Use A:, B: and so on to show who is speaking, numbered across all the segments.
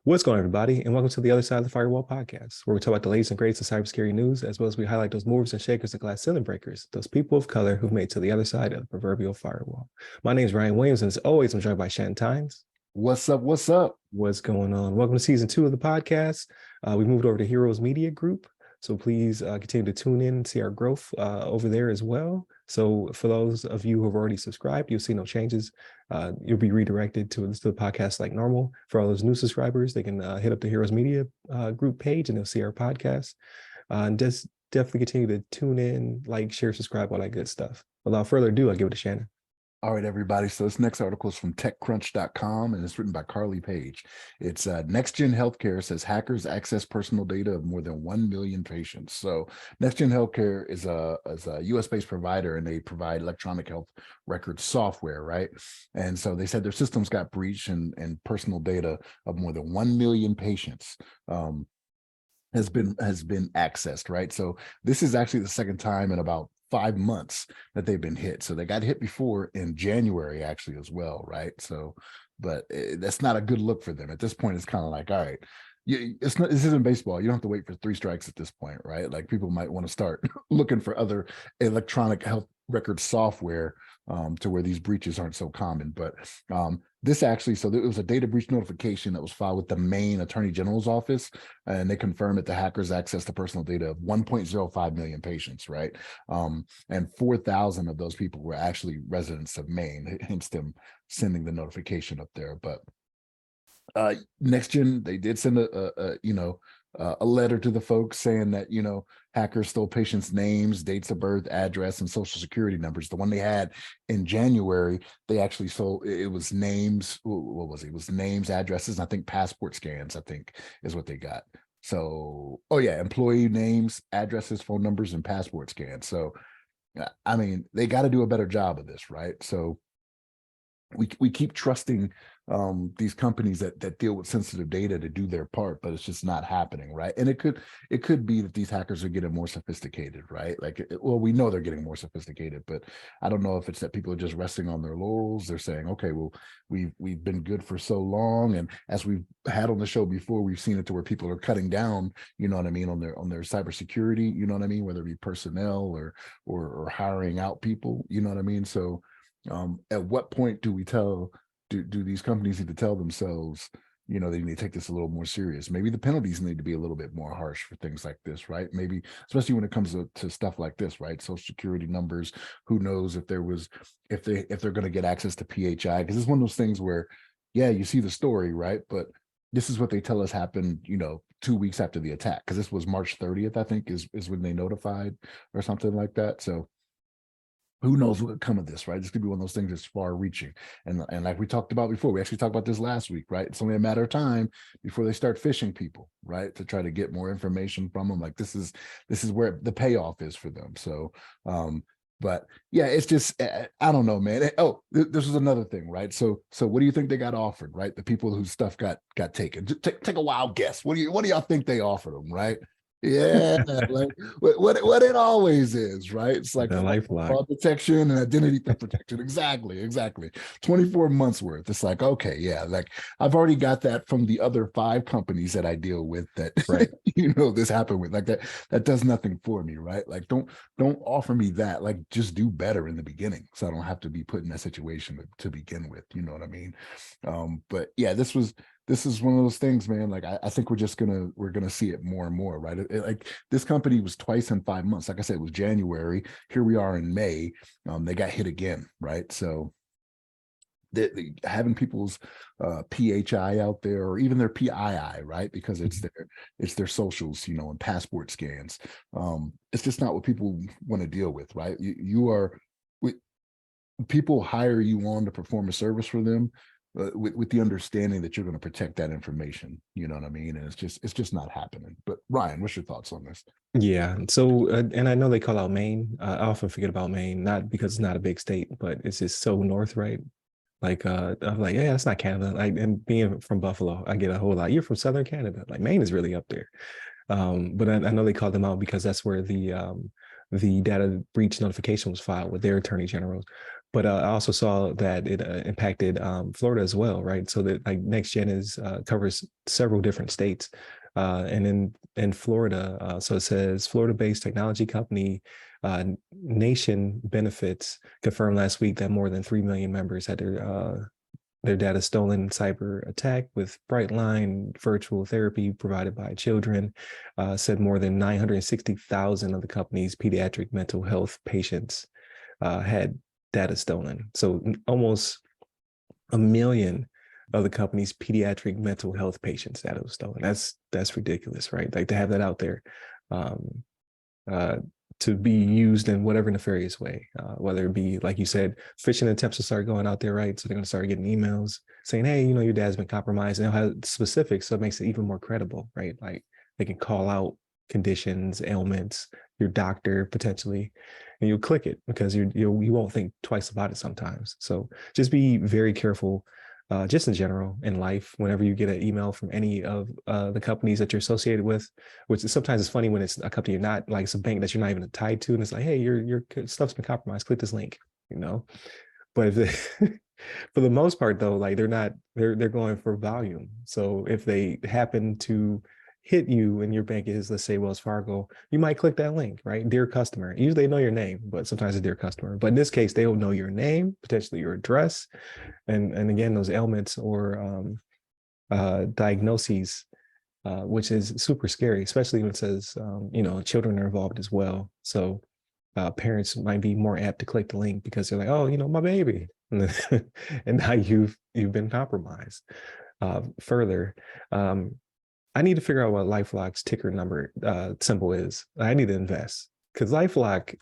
A: What's going on, everybody, and welcome to the Other Side of the Firewall podcast, where we talk about the latest and greatest in cybersecurity news, as well as we highlight those movers and shakers and glass ceiling breakers, those people of color who've made it to the other side of the proverbial firewall. My name is Ryan Williams, and as always, I'm joined by Shannon Tynes.
B: What's up? What's up?
A: What's going on? Welcome to season 2 of the podcast. We moved over to Heroes Media Group, so please continue to tune in and see our growth over there as well. So for those of you who have already subscribed, you'll see no changes. You'll be redirected to the podcast like normal. For all those new subscribers, they can hit up the Heroes Media Group page and they'll see our podcast. And just definitely continue to tune in, like, share, subscribe, all that good stuff. Without further ado, I'll give it to Shannon.
B: All right, everybody. So this next article is from TechCrunch.com, and it's written by Carly Page. It's NextGen Healthcare says hackers access personal data of more than 1 million patients. So NextGen Healthcare is a US-based provider, and they provide electronic health record software, right? And so they said their systems got breached, and personal data of more than 1 million patients has been accessed, right? So this is actually the second time in about 5 months that they've been hit. So they got hit before in January actually as well, right? So, but that's not a good look for them. At this point, it's kind of like, all right, this isn't baseball. You don't have to wait for 3 strikes at this point, right? Like, people might want to start looking for other electronic health record software to where these breaches aren't so common. But this actually, so there was a data breach notification that was filed with the Maine Attorney General's office, and they confirmed that the hackers accessed the personal data of 1.05 million patients, right? And 4,000 of those people were actually residents of Maine, hence them sending the notification up there. But NextGen, they did send a letter to the folks saying that, hackers stole patients' names, dates of birth, address, and social security numbers. The one they had in January, they actually sold, it was names. What was it? It was names, addresses, and I think passport scans, I think, is what they got. So, oh yeah, employee names, addresses, phone numbers, and passport scans. So, I mean, they got to do a better job of this, right? So we keep trusting these companies that deal with sensitive data to do their part, but it's just not happening, right? And it could be that these hackers are getting more sophisticated, right? Like, well, we know they're getting more sophisticated, but I don't know if it's that people are just resting on their laurels. They're saying, okay, well, we've been good for so long, and as we've had on the show before, we've seen it to where people are cutting down, you know what I mean, on their cybersecurity, you know what I mean, whether it be personnel or hiring out people, you know what I mean. So at what point do we do these companies need to tell themselves, they need to take this a little more serious? Maybe the penalties need to be a little bit more harsh for things like this, right? Maybe, especially when it comes to stuff like this, right? Social security numbers, who knows if they're going to get access to PHI, because it's one of those things where, yeah, you see the story, right? But this is what they tell us happened, 2 weeks after the attack, because this was March 30th, I think, is when they notified or something like that. So who knows what could come of this, right? This could be one of those things that's far reaching. And like we talked about before, we actually talked about this last week, right? It's only a matter of time before they start phishing people, right? To try to get more information from them. Like, this is where the payoff is for them. So, but yeah, it's just, I don't know, man. This is another thing, right? So what do you think they got offered, right? The people whose stuff got taken. Take a wild guess. What do y'all think they offered them, right? Yeah, like what it always is, right? It's like fraud detection and identity theft protection. Exactly. 24 months worth. It's like, okay, yeah, like, I've already got that from the other 5 companies that I deal with that, right. This happened with. Like, that does nothing for me, right? Like, don't offer me that. Like, just do better in the beginning, so I don't have to be put in that situation to begin with. You know what I mean? But yeah, this is one of those things, man. Like, I think we're gonna see it more and more, right? Like, this company was twice in 5 months. Like I said, it was January. Here we are in May. They got hit again, right? So having people's PHI out there, or even their PII, right? Because it's their socials, and passport scans. It's just not what people want to deal with, right? People hire you on to perform a service for them, with the understanding that you're going to protect that information, you know what I mean? And it's just not happening. But Ryan, what's your thoughts on this?
A: Yeah. So, and I know they call out Maine. I often forget about Maine, not because it's not a big state, but it's just so north, right? Like, I'm like, yeah, that's not Canada. Like, and being from Buffalo, I get a whole lot. You're from Southern Canada. Like, Maine is really up there. But I know they call them out because that's where the the data breach notification was filed with their attorney generals. But I also saw that it impacted Florida as well, right? So that like NextGen is covers several different states, and in Florida, so it says Florida-based technology company Nation Benefits confirmed last week that more than 3 million members had their data stolen in cyber attack with Brightline virtual therapy provided by children. Said more than 960,000 of the company's pediatric mental health patients had data stolen. So almost a million of the company's pediatric mental health patients data was stolen. That's ridiculous, right? Like to have that out there. Uh, to be used in whatever nefarious way, whether it be, like you said, phishing attempts to start going out there, right? So they're going to start getting emails saying, hey, you know, your dad's been compromised, and they'll have specifics, so it makes it even more credible, right? Like they can call out conditions, ailments, your doctor potentially, and you'll click it because you won't think twice about it sometimes. So just be very careful. Just in general in life, whenever you get an email from any of the companies that you're associated with, which is sometimes it's funny when it's a company you're not, like it's a bank that you're not even tied to, and it's like, hey, your stuff's been compromised, click this link, you know. But if they, for the most part though, like they're going for volume. So if they happen to hit you and your bank is, let's say, Wells Fargo, you might click that link, right? Dear customer. Usually they know your name, but sometimes it's dear customer. But in this case, they'll know your name, potentially your address, and again, those ailments or diagnoses, which is super scary, especially when it says, you know, children are involved as well. So parents might be more apt to click the link because they're like, oh, you know, my baby. And now you've been compromised. Further, I need to figure out what LifeLock's ticker number symbol is. I need to invest because LifeLock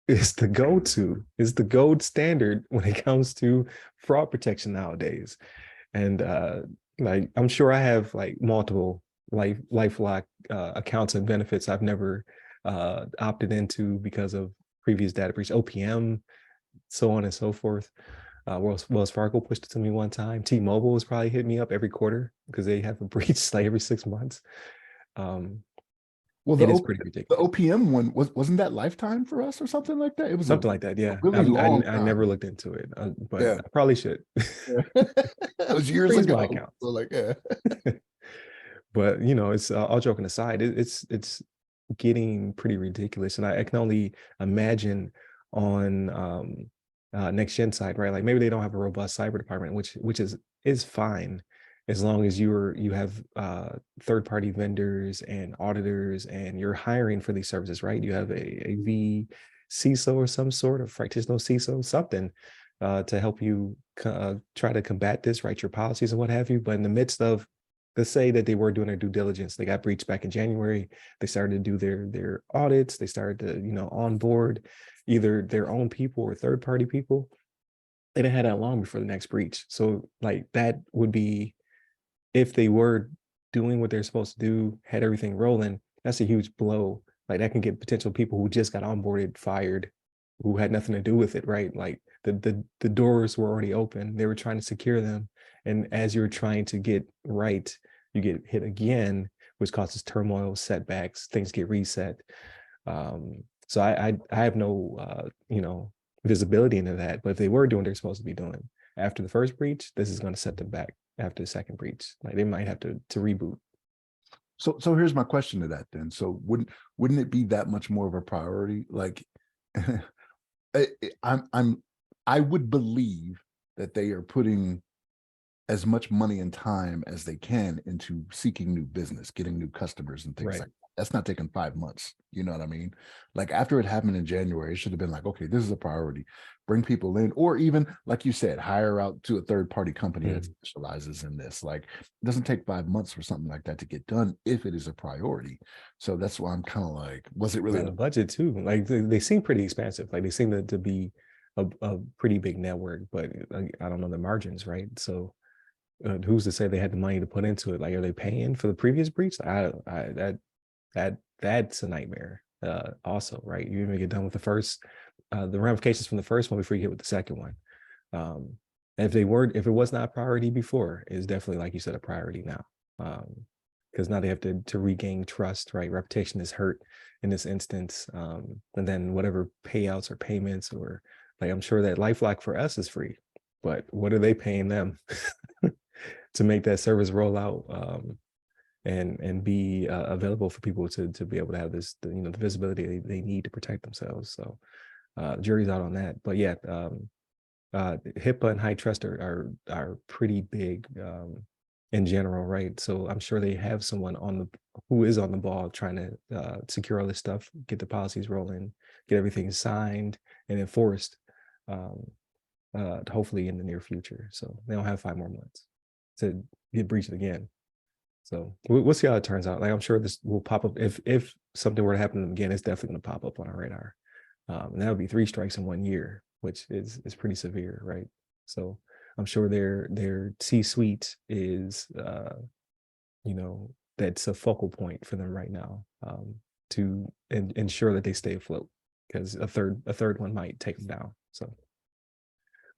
A: is the go-to, is the gold standard when it comes to fraud protection nowadays. And like I'm sure I have like multiple LifeLock accounts and benefits I've never opted into because of previous data breach, OPM, so on and so forth. Wells Fargo pushed it to me one time. T-Mobile has probably hit me up every quarter because they have a breach like every 6 months.
B: Well,
A: It is pretty
B: the
A: ridiculous.
B: OPM one wasn't that lifetime for us or something like that? It was
A: Something like that,
B: a
A: yeah.
B: really long
A: I never
B: time.
A: looked into it, but
B: Yeah.
A: I probably should.
B: Yeah. That was years
A: Freeze my
B: ago.
A: account.
B: So like, yeah.
A: But you know, it's all joking aside, it's getting pretty ridiculous, and I can only imagine on next gen side, right? Like maybe they don't have a robust cyber department, which is fine as long as you have third party vendors and auditors, and you're hiring for these services, right? You have a V CISO or some sort of practitioner CISO, something to help you try to combat this, write your policies and what have you. But in the midst of, let's say that they were doing their due diligence, they got breached back in January, they started to do their audits, they started to, you know, onboard either their own people or third party people. They didn't have that long before the next breach. So like that would be, if they were doing what they're supposed to do, had everything rolling, that's a huge blow. Like that can get potential people who just got onboarded fired, who had nothing to do with it, right? Like the doors were already open. They were trying to secure them. And as you're trying to get right, you get hit again, which causes turmoil, setbacks, things get reset. So I have no you know, visibility into that. But if they were doing what they're supposed to be doing after the first breach, this is going to set them back after the second breach. Like they might have to reboot.
B: So here's my question to that then. So wouldn't it be that much more of a priority? Like I would believe that they are putting as much money and time as they can into seeking new business, getting new customers and things
A: Right.
B: like that. That's not taking 5 months. You know what I mean? Like after it happened in January, it should have been like, okay, this is a priority. Bring people in, or even like you said, hire out to a third party company that specializes in this. Like it doesn't take 5 months for something like that to get done if it is a priority. So that's why I'm kind of like, was it really
A: The budget too? Like they seem pretty expansive. Like they seem to be a pretty big network, but I don't know the margins, right? So who's to say they had the money to put into it? Like, are they paying for the previous breach? That's a nightmare. Also, right? You even get done with the first, the ramifications from the first one before you get with the second one. And if it was not a priority before, it's definitely, like you said, a priority now. because now they have to regain trust, right? Reputation is hurt in this instance. And then whatever payouts or payments, or like, I'm sure that LifeLock for us is free, but what are they paying them to make that service roll out, and be available for people to be able to have this, the visibility they need to protect themselves. So jury's out on that. But yeah, HIPAA and high trust are pretty big in general, right? So I'm sure they have someone who is on the ball trying to secure all this stuff, get the policies rolling, get everything signed and enforced, hopefully in the near future. So they don't have 5 more months to get breached again. So we'll see how it turns out. Like, I'm sure this will pop up if something were to happen to them again. It's definitely going to pop up on our radar, and that would be 3 strikes in 1 year, which is pretty severe, right? So I'm sure their C-suite is, that's a focal point for them right now, to ensure that they stay afloat, because a third one might take them down. So,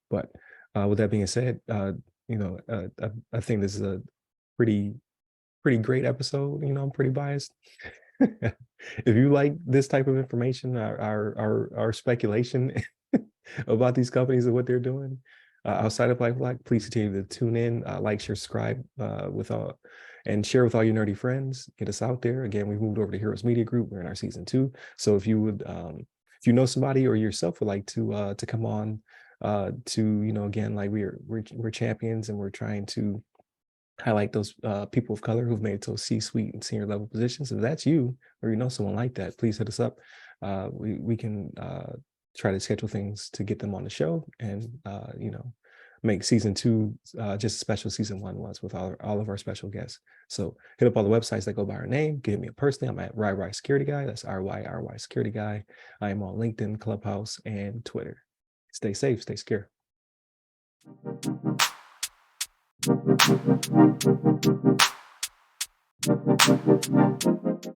A: but with that being said, I think this is a pretty great episode. I'm pretty biased. If you like this type of information, our speculation about these companies and what they're doing outside of LifeLock, please continue to tune in, like, share, subscribe, and share with all your nerdy friends. Get us out there. Again, we've moved over to Heroes Media Group. We're in our season 2. So if you would, if you know somebody or yourself would like to come on, again, like, we're champions, and we're trying to highlight those people of color who've made it to C-suite and senior level positions. If that's you, or you know someone like that, please hit us up. We can try to schedule things to get them on the show, and make season 2 just as special season 1 was, with all of our special guests. So hit up all the websites that go by our name. Give me a personally. I'm at RY Security Guy. That's RY Security Guy. I am on LinkedIn, Clubhouse, and Twitter. Stay safe, stay secure.